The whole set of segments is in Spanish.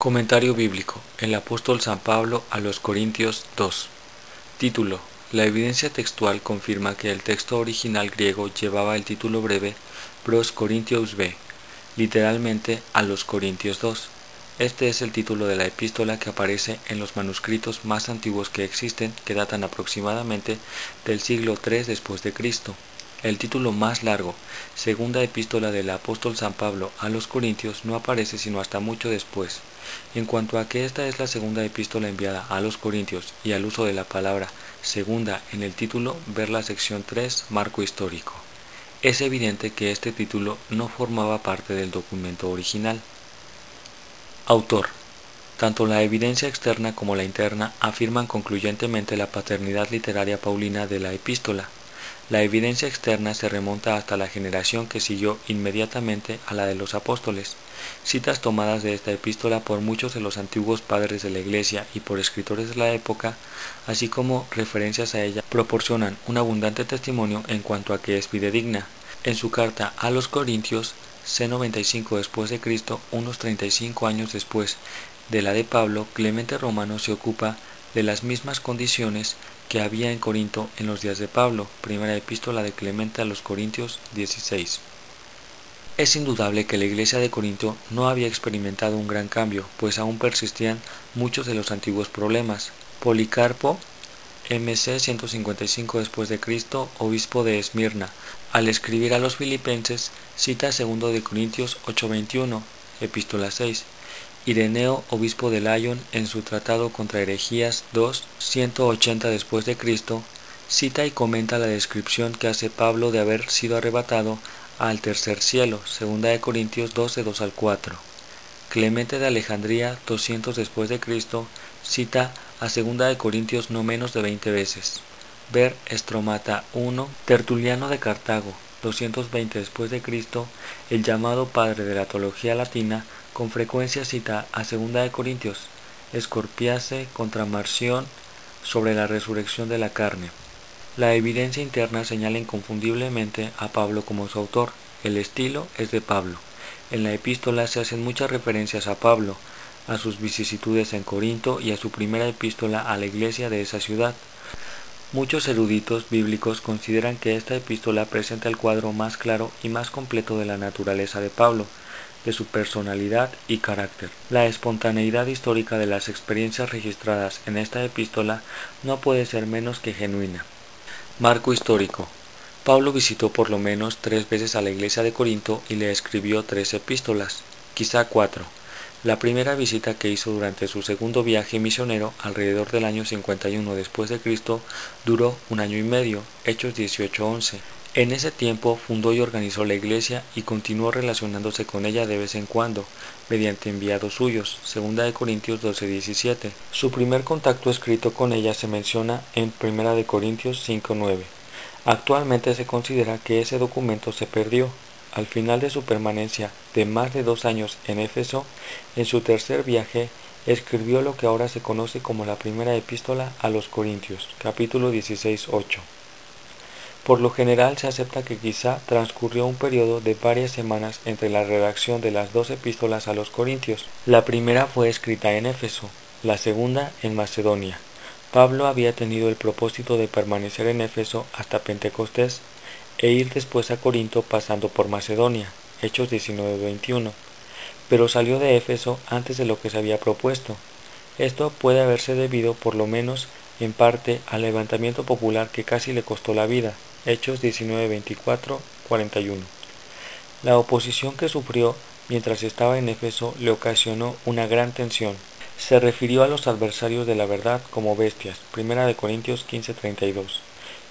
Comentario bíblico. El apóstol San Pablo a los Corintios 2. Título. La evidencia textual confirma que el texto original griego llevaba el título breve Pros Corinthios B, literalmente a los Corintios 2. Este es el título de la epístola que aparece en los manuscritos más antiguos que existen, que datan aproximadamente del siglo III después de Cristo. El título más largo, segunda epístola del apóstol San Pablo a los Corintios, no aparece sino hasta mucho después. En cuanto a que esta es la segunda epístola enviada a los Corintios y al uso de la palabra segunda en el título, ver la sección 3, marco histórico. Es evidente que este título no formaba parte del documento original. Autor. Tanto la evidencia externa como la interna afirman concluyentemente la paternidad literaria paulina de la epístola. La evidencia externa se remonta hasta la generación que siguió inmediatamente a la de los apóstoles. Citas tomadas de esta epístola por muchos de los antiguos padres de la Iglesia y por escritores de la época, así como referencias a ella, proporcionan un abundante testimonio en cuanto a que es fidedigna. En su carta a los Corintios, C. 95 después de Cristo, unos 35 años después de la de Pablo, Clemente Romano se ocupa de las mismas condiciones que había en Corinto en los días de Pablo. Primera epístola de Clemente a los Corintios 16. Es indudable que la iglesia de Corinto no había experimentado un gran cambio, pues aún persistían muchos de los antiguos problemas. Policarpo, MC 155 después de Cristo, obispo de Esmirna, al escribir a los filipenses, cita 2 de Corintios 8:21, epístola 6. Ireneo, obispo de Lyon, en su tratado contra herejías 2, 180 después de Cristo, cita y comenta la descripción que hace Pablo de haber sido arrebatado al tercer cielo, 2 de Corintios 12, 2 al 4. Clemente de Alejandría, 200 después de Cristo, cita a 2 de Corintios no menos de 20 veces. Ver Estromata 1, Tertuliano de Cartago, 220 después de Cristo, el llamado padre de la teología latina, con frecuencia cita a 2 de Corintios, Escorpiace contra Marción sobre la resurrección de la carne. La evidencia interna señala inconfundiblemente a Pablo como su autor. El estilo es de Pablo. En la epístola se hacen muchas referencias a Pablo, a sus vicisitudes en Corinto y a su primera epístola a la iglesia de esa ciudad. Muchos eruditos bíblicos consideran que esta epístola presenta el cuadro más claro y más completo de la naturaleza de Pablo, de su personalidad y carácter. La espontaneidad histórica de las experiencias registradas en esta epístola no puede ser menos que genuina. Marco histórico. Pablo visitó por lo menos 3 veces a la iglesia de Corinto y le escribió 3 epístolas, quizá 4. La primera visita que hizo durante su segundo viaje misionero, alrededor del año 51 después de Cristo, duró 1 año y medio, Hechos 18:11. En ese tiempo fundó y organizó la iglesia y continuó relacionándose con ella de vez en cuando, mediante enviados suyos, 2 de Corintios 12:17. Su primer contacto escrito con ella se menciona en 1 de Corintios 5:9. Actualmente se considera que ese documento se perdió. Al final de su permanencia de más de 2 años en Éfeso, en su tercer viaje, escribió lo que ahora se conoce como la primera epístola a los Corintios, capítulo 16:8. Por lo general se acepta que quizá transcurrió un periodo de varias semanas entre la redacción de las 2 epístolas a los Corintios. La primera fue escrita en Éfeso, la segunda en Macedonia. Pablo había tenido el propósito de permanecer en Éfeso hasta Pentecostés e ir después a Corinto pasando por Macedonia, Hechos 19:21, pero salió de Éfeso antes de lo que se había propuesto. Esto puede haberse debido por lo menos en parte al levantamiento popular que casi le costó la vida, Hechos 19:24-41. La oposición que sufrió mientras estaba en Éfeso le ocasionó una gran tensión. Se refirió a los adversarios de la verdad como bestias, 1 de Corintios 15:32,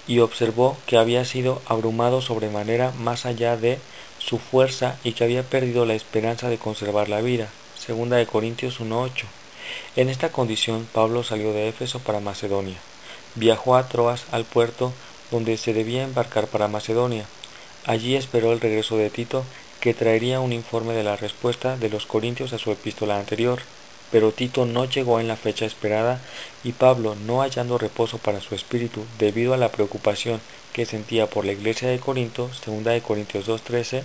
y observó que había sido abrumado sobremanera más allá de su fuerza y que había perdido la esperanza de conservar la vida, 2 de Corintios 1:8. En esta condición Pablo salió de Éfeso para Macedonia. Viajó a Troas, al puerto donde se debía embarcar para Macedonia. Allí esperó el regreso de Tito, que traería un informe de la respuesta de los corintios a su epístola anterior. Pero Tito no llegó en la fecha esperada y Pablo, no hallando reposo para su espíritu debido a la preocupación que sentía por la iglesia de Corinto, 2 de Corintios 2:13,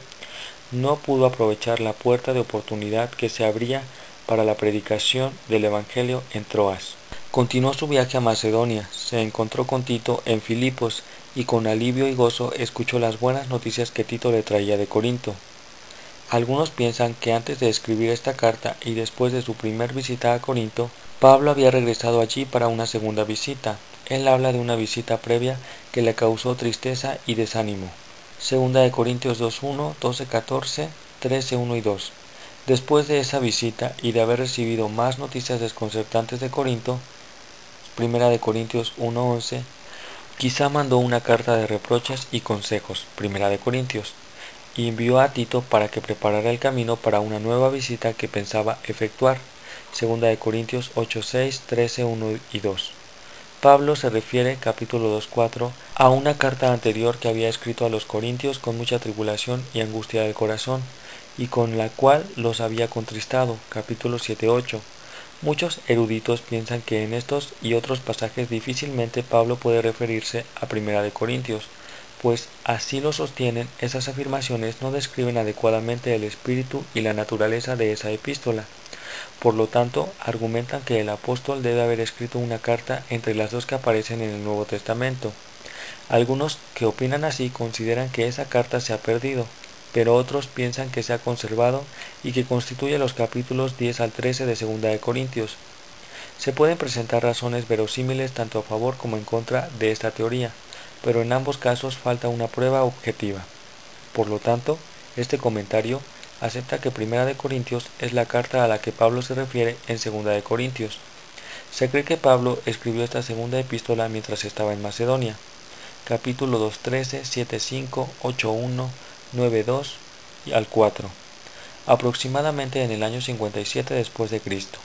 no pudo aprovechar la puerta de oportunidad que se abría para la predicación del Evangelio en Troas. Continuó su viaje a Macedonia, se encontró con Tito en Filipos y con alivio y gozo escuchó las buenas noticias que Tito le traía de Corinto. Algunos piensan que antes de escribir esta carta y después de su primer visita a Corinto, Pablo había regresado allí para una segunda visita. Él habla de una visita previa que le causó tristeza y desánimo. Segunda de Corintios 2:1, 12:14, 13:1 y 2. Después de esa visita y de haber recibido más noticias desconcertantes de Corinto, Primera de Corintios 1:11, quizá mandó una carta de reproches y consejos, Primera de Corintios, y envió a Tito para que preparara el camino para una nueva visita que pensaba efectuar, Segunda de Corintios 8:6, 13:1 y 2. Pablo se refiere, capítulo 2:4, a una carta anterior que había escrito a los corintios con mucha tribulación y angustia del corazón, y con la cual los había contristado, capítulo 7:8. Muchos eruditos piensan que en estos y otros pasajes difícilmente Pablo puede referirse a Primera de Corintios, pues así lo sostienen, esas afirmaciones no describen adecuadamente el espíritu y la naturaleza de esa epístola. Por lo tanto, argumentan que el apóstol debe haber escrito una carta entre las dos que aparecen en el Nuevo Testamento. Algunos que opinan así consideran que esa carta se ha perdido, pero otros piensan que se ha conservado y que constituye los capítulos 10 al 13 de Segunda de Corintios. Se pueden presentar razones verosímiles tanto a favor como en contra de esta teoría, pero en ambos casos falta una prueba objetiva. Por lo tanto, este comentario acepta que Primera de Corintios es la carta a la que Pablo se refiere en Segunda de Corintios. Se cree que Pablo escribió esta segunda epístola mientras estaba en Macedonia. Capítulo 2:13, 7:5, 8:1, 9:2 y al 4, aproximadamente en el año 57 después de Cristo.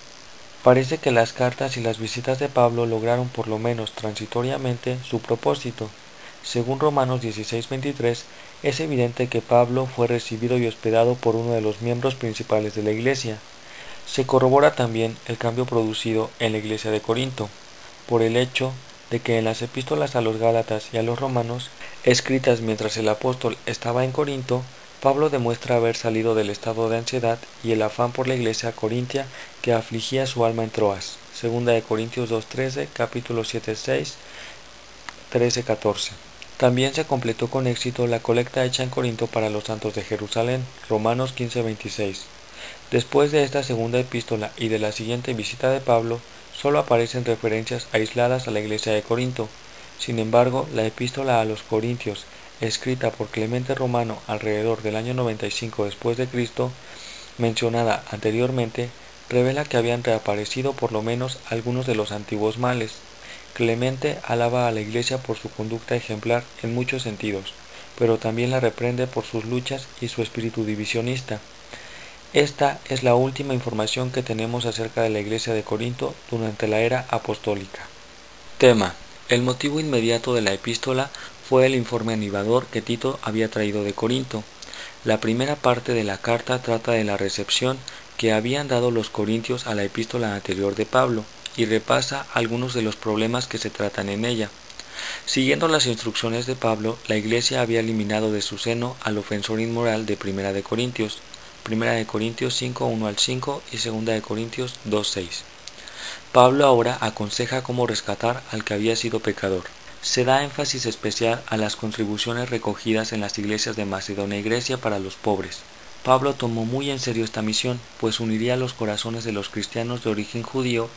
Parece que las cartas y las visitas de Pablo lograron por lo menos transitoriamente su propósito. Según Romanos 16:23, es evidente que Pablo fue recibido y hospedado por uno de los miembros principales de la Iglesia. Se corrobora también el cambio producido en la Iglesia de Corinto, por el hecho de que en las epístolas a los Gálatas y a los Romanos, escritas mientras el apóstol estaba en Corinto, Pablo demuestra haber salido del estado de ansiedad y el afán por la iglesia corintia que afligía su alma en Troas. Segunda de Corintios 2:13, capítulo 7:6, 13:14. También se completó con éxito la colecta hecha en Corinto para los santos de Jerusalén. Romanos 15:26. Después de esta segunda epístola y de la siguiente visita de Pablo, solo aparecen referencias aisladas a la iglesia de Corinto. Sin embargo, la epístola a los Corintios, escrita por Clemente Romano alrededor del año 95 después de Cristo, mencionada anteriormente, revela que habían reaparecido por lo menos algunos de los antiguos males. Clemente alaba a la iglesia por su conducta ejemplar en muchos sentidos, pero también la reprende por sus luchas y su espíritu divisionista. Esta es la última información que tenemos acerca de la iglesia de Corinto durante la era apostólica. Tema: el motivo inmediato de la epístola fue el informe animador que Tito había traído de Corinto. La primera parte de la carta trata de la recepción que habían dado los corintios a la epístola anterior de Pablo y repasa algunos de los problemas que se tratan en ella. Siguiendo las instrucciones de Pablo, la iglesia había eliminado de su seno al ofensor inmoral de Primera de Corintios, Primera de Corintios 5:1 al 5 y Segunda de Corintios 2:6. Pablo ahora aconseja cómo rescatar al que había sido pecador. Se da énfasis especial a las contribuciones recogidas en las iglesias de Macedonia y Grecia para los pobres. Pablo tomó muy en serio esta misión, pues uniría los corazones de los cristianos de origen judío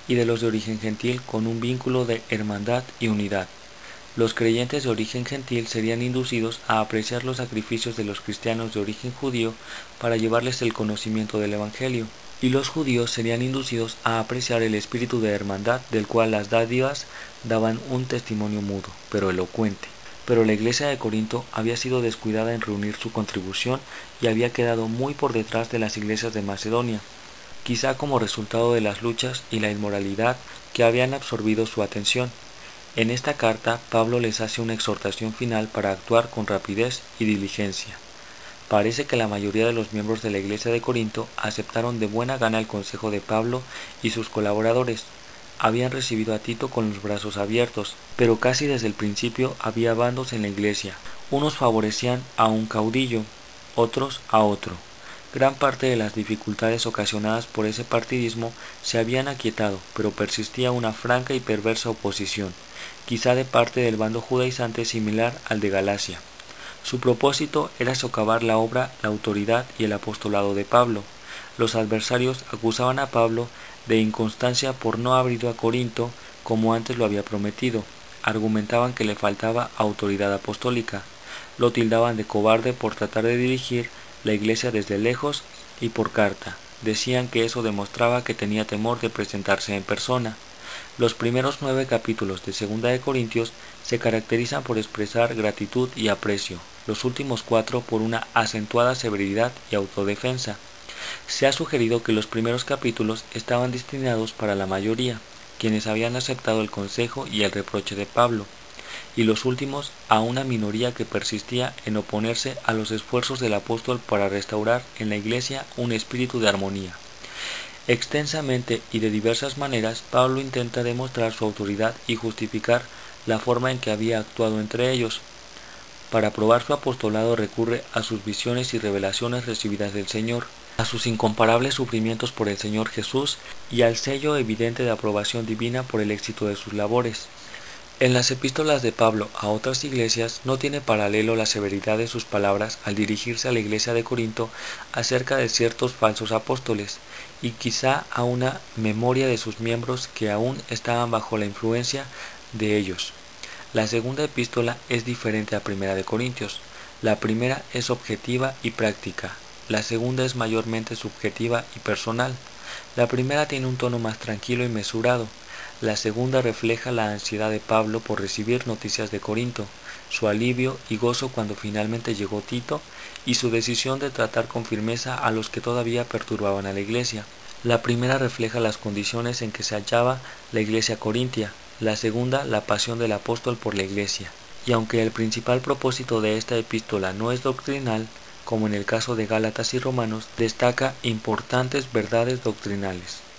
y de los de origen gentil con un vínculo de hermandad y unidad. Los creyentes de origen gentil serían inducidos a apreciar los sacrificios de los cristianos de origen judío para llevarles el conocimiento del Evangelio, y los judíos serían inducidos a apreciar el espíritu de hermandad del cual las dádivas daban un testimonio mudo, pero elocuente. Pero la iglesia de Corinto había sido descuidada en reunir su contribución y había quedado muy por detrás de las iglesias de Macedonia, quizá como resultado de las luchas y la inmoralidad que habían absorbido su atención. En esta carta, Pablo les hace una exhortación final para actuar con rapidez y diligencia. Parece que la mayoría de los miembros de la iglesia de Corinto aceptaron de buena gana el consejo de Pablo y sus colaboradores. Habían recibido a Tito con los brazos abiertos, pero casi desde el principio había bandos en la iglesia. Unos favorecían a un caudillo, otros a otro. Gran parte de las dificultades ocasionadas por ese partidismo se habían aquietado, pero persistía una franca y perversa oposición, quizá de parte del bando judaizante similar al de Galacia. Su propósito era socavar la obra, la autoridad y el apostolado de Pablo. Los adversarios acusaban a Pablo de inconstancia por no haber ido a Corinto como antes lo había prometido. Argumentaban que le faltaba autoridad apostólica. Lo tildaban de cobarde por tratar de dirigir la iglesia desde lejos y por carta. Decían que eso demostraba que tenía temor de presentarse en persona. Los primeros 9 capítulos de 2 de Corintios se caracterizan por expresar gratitud y aprecio, los últimos 4 por una acentuada severidad y autodefensa. Se ha sugerido que los primeros capítulos estaban destinados para la mayoría, quienes habían aceptado el consejo y el reproche de Pablo, y los últimos a una minoría que persistía en oponerse a los esfuerzos del apóstol para restaurar en la iglesia un espíritu de armonía. Extensamente y de diversas maneras, Pablo intenta demostrar su autoridad y justificar la forma en que había actuado entre ellos. Para probar su apostolado recurre a sus visiones y revelaciones recibidas del Señor, a sus incomparables sufrimientos por el Señor Jesús y al sello evidente de aprobación divina por el éxito de sus labores. En las epístolas de Pablo a otras iglesias no tiene paralelo la severidad de sus palabras al dirigirse a la iglesia de Corinto acerca de ciertos falsos apóstoles, y quizá a una memoria de sus miembros que aún estaban bajo la influencia de ellos. La segunda epístola es diferente a Primera de Corintios. La primera es objetiva y práctica. La segunda es mayormente subjetiva y personal. La primera tiene un tono más tranquilo y mesurado. La segunda refleja la ansiedad de Pablo por recibir noticias de Corinto, su alivio y gozo cuando finalmente llegó Tito, y su decisión de tratar con firmeza a los que todavía perturbaban a la iglesia. La primera refleja las condiciones en que se hallaba la iglesia corintia, la segunda la pasión del apóstol por la iglesia. Y aunque el principal propósito de esta epístola no es doctrinal, como en el caso de Gálatas y Romanos, destaca importantes verdades doctrinales.